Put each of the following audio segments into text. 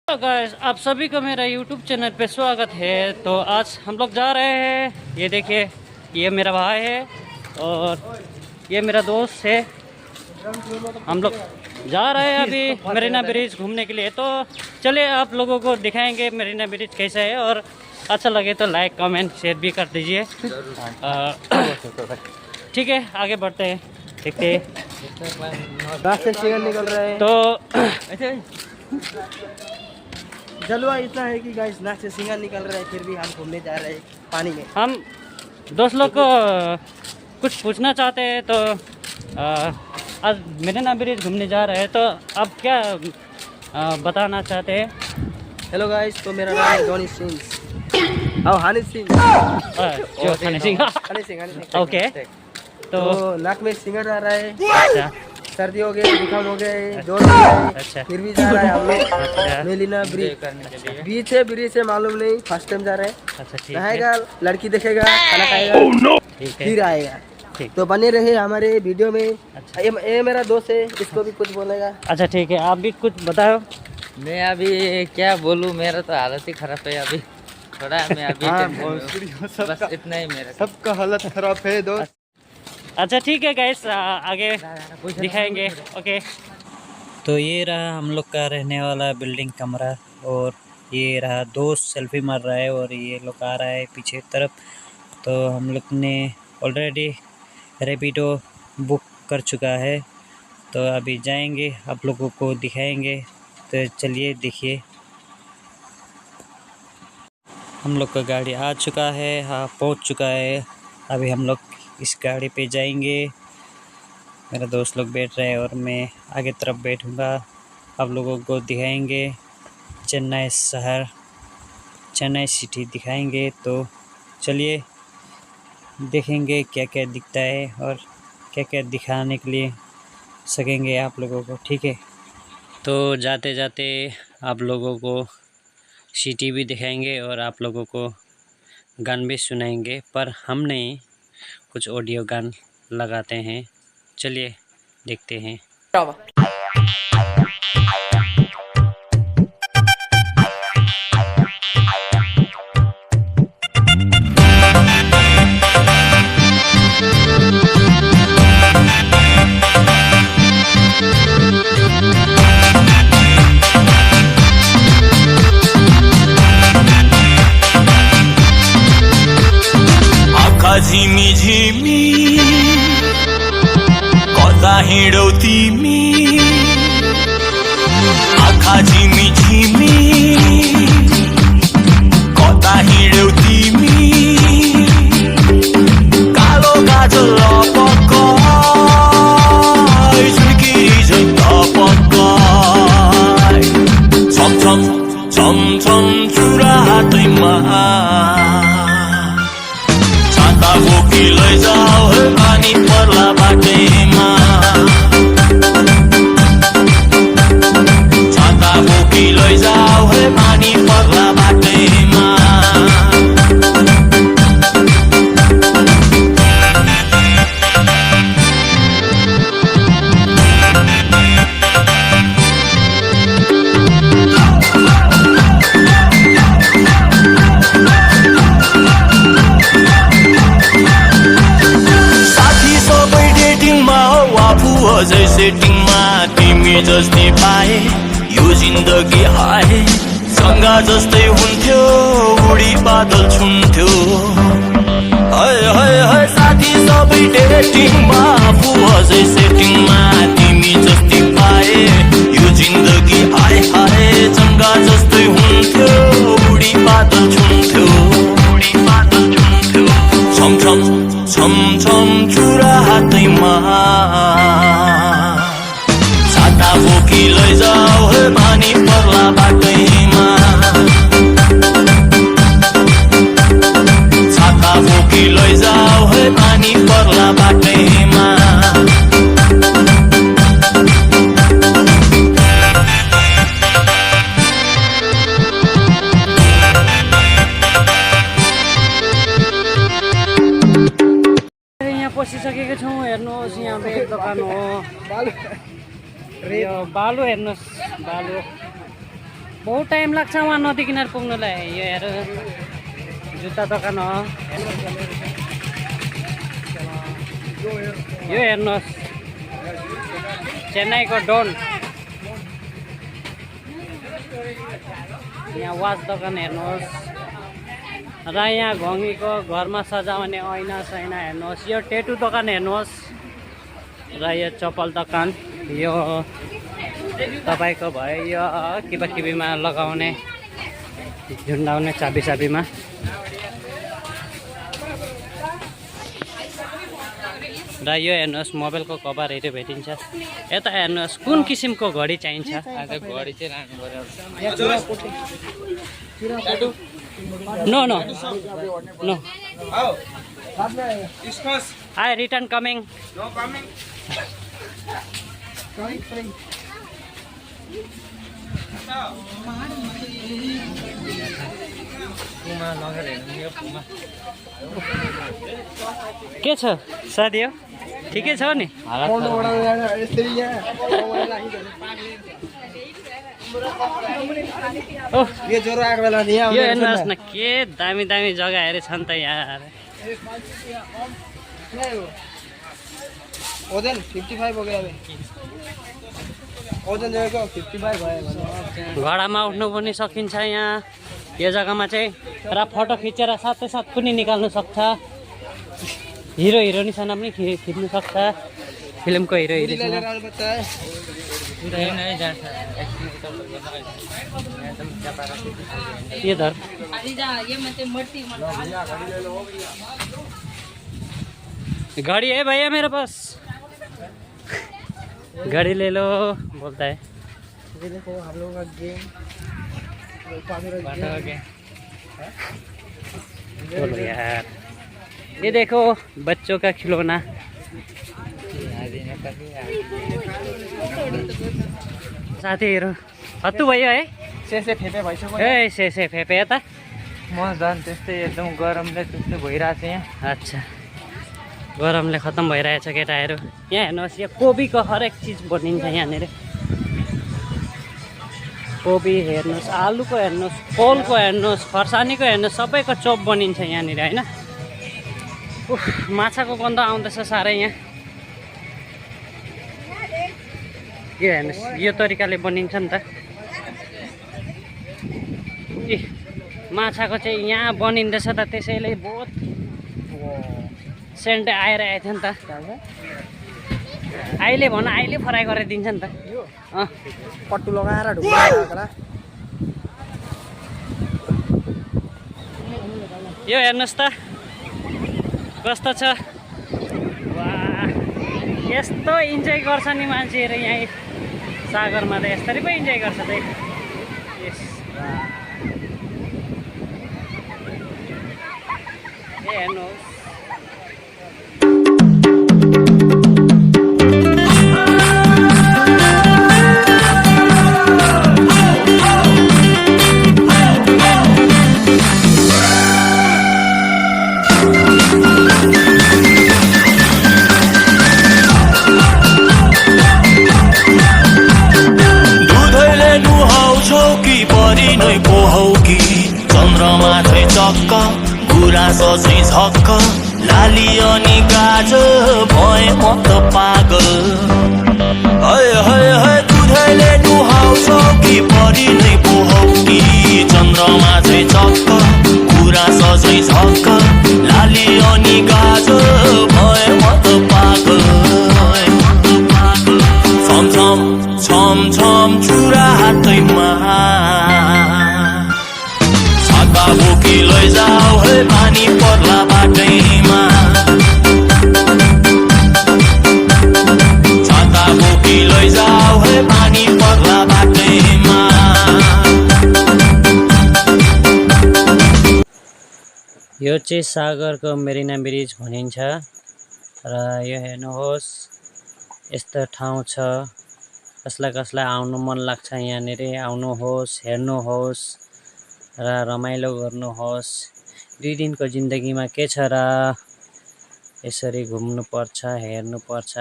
Hello guys, आप सभी को मेरा यूट्यूब चैनल पे स्वागत है। तो आज हम लोग जा रहे हैं, ये देखिए, ये मेरा भाई है और ये मेरा दोस्त है। हम लोग जा रहे हैं अभी मरीना ब्रिज घूमने के लिए। तो चलिए आप लोगों को दिखाएंगे मरीना ब्रिज कैसा है, और अच्छा लगे तो लाइक कमेंट शेयर भी कर दीजिए। ठीक है, आगे बढ़ते हैं, देखते हैं। निकल रहा है तो जलवा इतना है कि गाइस नाक से सिंगर निकल रहा है, फिर भी हम घूमने जा रहे हैं पानी में। हम दोस्त लोग को कुछ पूछना चाहते हैं। तो आज मरीना ब्रिज घूमने जा रहे हैं, तो आप क्या बताना चाहते हैं? हेलो गाइस, तो मेरा नाम है जॉनी सिंह और हनी सिंह। हनी सिंह। ओके, तो नाक में सिंगर आ रहा है। अच्छा सर्दी हो गई, जुकाम हो गए, जोर हो गए, अच्छा। फिर भी जा रहा है हम लोग अच्छा मरीना ब्रिज। ब्रिज से मालूम नहीं, फर्स्ट टाइम जा रहे हैं। अच्छा, ठीक है, नहाएगा, लड़की देखेगा, खाना खाएगा, ठीक है, फिर आएगा। ठीक। तो बने रहे हमारे वीडियो में। अच्छा। ये मेरा दोस्त है, इसको भी कुछ बोलेगा। अच्छा ठीक है, आप भी कुछ बताओ। मैं अभी क्या बोलूँ, मेरा तो हालत ही खराब है अभी। थोड़ा मैं अभी बस इतना ही, मेरा सबका हालत खराब है दोस्त। अच्छा ठीक है गाइस, आगे दिखाएंगे। ओके, तो ये रहा हम लोग का रहने वाला बिल्डिंग कमरा, और ये रहा दोस्त सेल्फी मार रहा है और ये लोग आ रहा है पीछे तरफ। तो हम लोग ने ऑलरेडी रैपिडो बुक कर चुका है, तो अभी जाएंगे, आप लोगों को दिखाएंगे। तो चलिए देखिए, हम लोग का गाड़ी आ चुका है, हाँ पहुंच चुका है। अभी हम लोग इस गाड़ी पे जाएंगे। मेरा दोस्त लोग बैठ रहे हैं और मैं आगे तरफ बैठूंगा, आप लोगों को दिखाएंगे चेन्नई शहर, चेन्नई सिटी दिखाएंगे। तो चलिए देखेंगे क्या क्या दिखता है और क्या क्या दिखाने के लिए सकेंगे आप लोगों को, ठीक है। तो जाते जाते आप लोगों को सिटी भी दिखाएंगे और आप लोगों को गान भी सुनाएंगे, पर हम नहीं, कुछ ऑडियो गान लगाते हैं। चलिए देखते हैं। झिमी झिमी कता हिँडौ तिमी, आँखा झिमी झिमी कता हिँडौ तिमी, कालो गाजल लपक्कै झुल्किरी झै तपक्कै, छम छम छम छम चुरा हातैमा बोकी लैजाऊ है पानी पर्ला बाटैमा, छाता बोकी लैजाऊ है पानी पर्ला बाटैमा। अझै सेटिङमा तिमी जस्तै पाए, यो जिन्दगी आए सँगा जस्तै हुन्थ्यो, उडी बादल छुन्थ्यो। हाय हाय हाय साथी सबै डेटिङमा, आफू अझै सेटिङमा तिमी जस्तै पाए, यो जिन्दगी आए हाय सँगा जस्तै हुन्थ्यो, उडी बादल छुन्थ्यो, उडी बादल छुन्थ्यो। छम छम छम छम चुरा हातैमा छाता बोकी लैजाऊ है पानी पर्ला बाटैमा, छाता बोकी लैजाऊ है पानी पर्ला बाटैमा। यहाँ पसिसकेको छौँ, हेर्नुहोस् यहाँ एक दोकान हो, यो बालु हेर्नुहोस्, बालु बहुत टाइम लाग्छ वहाँ नदी किनार पुग्नुलाई। यो हेर जुत्ता दोकान हो। यो हेर्नुहोस् चेन्नईको डोन। यहाँ वाच दोकान हेर्नुहोस् र यहाँ घङ्गीको घरमा सजाउने ऐना सैना हेर्नुहोस्। यो टेटु दोकान हेर्नुहोस् र यो चप्पल दोकान। यो तपाईँको भयो यो किबा लगाउने झुन्डाउने चाबीमा। र यो हेर्नुहोस् मोबाइलको कभरहरू भेटिन्छ। यता हेर्नुहोस् कुन किसिमको घडी चाहिन्छ। घडी चाहिँ लानु पर्यो। No no no I return coming. के छ साथी हो ठिकै छ नि। यो ज्वरो आएको बेला नि यो हेर्नुहोस् न के दामी दामी जग्गाहरू छन् त यहाँ। ओजन 55 हो गया। ओजन जगह 55 भयो भने घोडामा उठ्नु पनि सकिन्छ यहाँ यो जग्गामा चाहिँ। र फोटो खिचेर साथै साथ पनि निकाल्नु सक्छ। हिरो हिरोइनसँग पनि खिच्नु सक्छ। फिल्मको हिरो हिरोइनसँग। ये धर गाड़ी है भैया मेरे पास। गाड़ी ले लो बोलता है। ये देखो हम लोग का गेम बोलो यार। ये देखो बच्चों का खिलौना। साथीहरू हत्तु भयो है। सेसे फेपे भइसक्यो। ए सेसे फेपे यता म झन् त्यस्तै एकदम गरमले त्यस्तै भइरहेको छ यहाँ। अच्छा गरमले खत्तम भइरहेछ केटाहरू। यहाँ हेर्नुहोस् यो कोबीको हरेक चिज बनिन्छ यहाँनिर। कोबी हेर्नुहोस्, आलुको हेर्नुहोस्, पोलको हेर्नुहोस्, खर्सानीको हेर्नुहोस्, सबैको चोप बनिन्छ यहाँनिर होइन। उफ माछाको गन्ध आउँदैछ साह्रै यहाँ। यो हेर्नुहोस् यो तरिकाले बनिन्छ नि त। ए माछाको चाहिँ यहाँ बनिँदैछ त त्यसैले बहुत सेन्ट आइरहेको थियो नि त। अहिले भन अहिले फ्राई गरेर दिन्छ नि त। पट्टु लगाएर ढुक्का। यो हेर्नुहोस् त कस्तो छ। वाह यस्तो इन्जोय गर्छ नि मान्छेहरू यहाँ सागरमा त। यसरी पो इन्जोय गर्छ त। यस ए हेर्नुहोस् गुराँस चाहिँ झक्क लाली अनि गाजर भए म त पागल। है है है दुधैले नुहाउँछ कि बढी नै पोहौ कि चन्द्रमा चाहिँ चक्क गुराँस चाहिँ झक्क लाली अनि गाजर भए म त पागल। छम छम छम छम चुरा हातैमा बोकी लैजाऊ है पानी पर्ला बाटैमा। छाता बोकी लैजाऊ है पानी पर्ला बाटैमा। यो चाहिँ सागरको मेरिना ब्रिज भनिन्छ। र यो हेर्नुहोस् यस्तो ठाउँ छ। कसलाई कसलाई आउनु मन लाग्छ यहाँनिर आउनुहोस् हेर्नुहोस् र रमाइलो गर्नुहोस्। 2 दिनको जिन्दगीमा के छ र यसरी घुम्नुपर्छ हेर्नुपर्छ।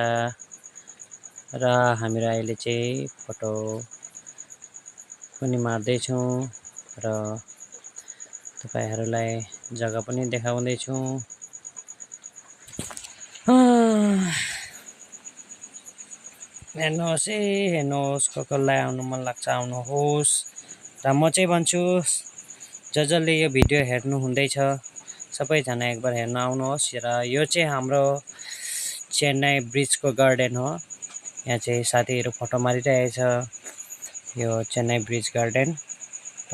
र हामीहरू अहिले चाहिँ फोटो पनि मार्दैछौँ र तपाईहरूलाई जग्गा पनि देखाउँदैछु। हेर्नुहोस् है, हेर्नुहोस्, कसलाई आउनु मन लाग्छ आउनुहोस्। र म चाहिँ भन्छु जसले यो भिडियो हेर्नु हुँदैछ सबैजना एकबार हेर्न आउनुहोस्। र यो चाहिँ हाम्रो चेन्नई ब्रिजको गार्डन हो। यहाँ चाहिँ साथीहरू फोटो मारिरहेछ। यो चेन्नई ब्रिज गार्डन।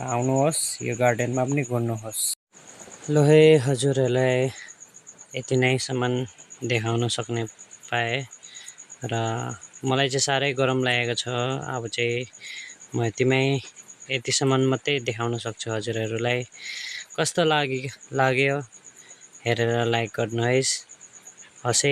आउनुहोस्, यो गार्डनमा पनि घुम्नुहोस्। ल है, हजुरहरूलाई यति नै सामान देखाउन सक्ने पाएँ र मलाई चाहिँ साह्रै गरम लागेको छ। अब चाहिँ म यतिसम्म मात्रै देखाउन सक्छु हजुरहरूलाई। कस्तो लाग्यो हेरेर लाइक गर्नुहोस्। हस् है।